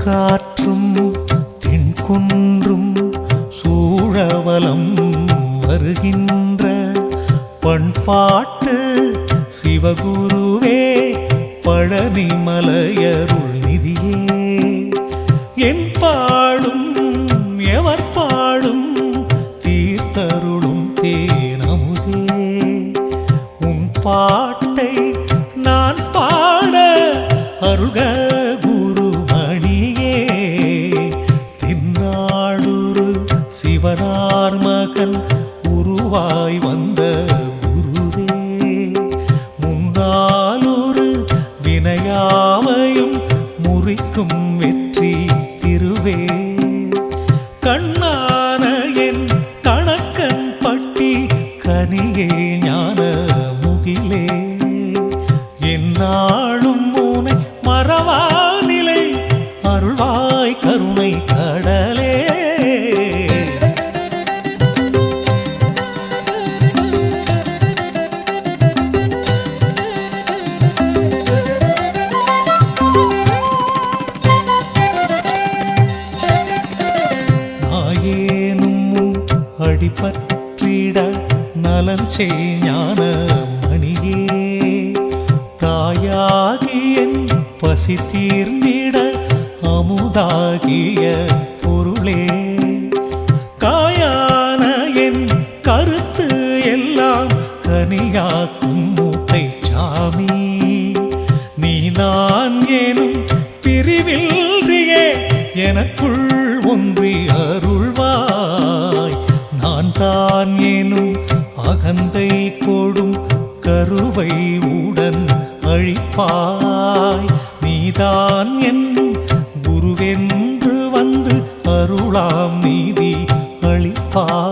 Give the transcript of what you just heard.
காற்றும் திண்குன்றும் சூழவலம் வருகின்ற பண்பாட்டு சிவகுருவே பழனி மலையருள் நிதியே என் பாடும் எவர் பாடும் தீர்த்தருளும் தேனமுதே உன் பாட்டை நான் பாட அருள்க குருமணியே தின்னாடூரு சிவனார் மகன் உருவாய் வந்த குருவே முன்னாலொரு வினையாவையும் முறிக்கும் வெற்றி திருவே கண்ணான என் கணக்கன் பட்டி கனியே ஞான முகிலே என்னாலும் மூனை மறவா நிலை அருள்வாய் கருணை கடலே அடிபற்றிட நலம் செய் ஞான மணியே தாயாகி என் பசி தீர்ந்திட அமுதாகிய பொருளே காயான என் கருத்து எல்லாம் கனியாக்கும் மூட்டை சாமி நீ நான் எனும் பிரிவில்றியே எனக்குள் ஒன்றி அருள்வாய் நான் தான் எனும் அகந்தை கொடும் கருவை உடன் அழிப்பாய் நீதான் என் குருவென்று வந்து அருளாம் நீதி அளிப்பாய்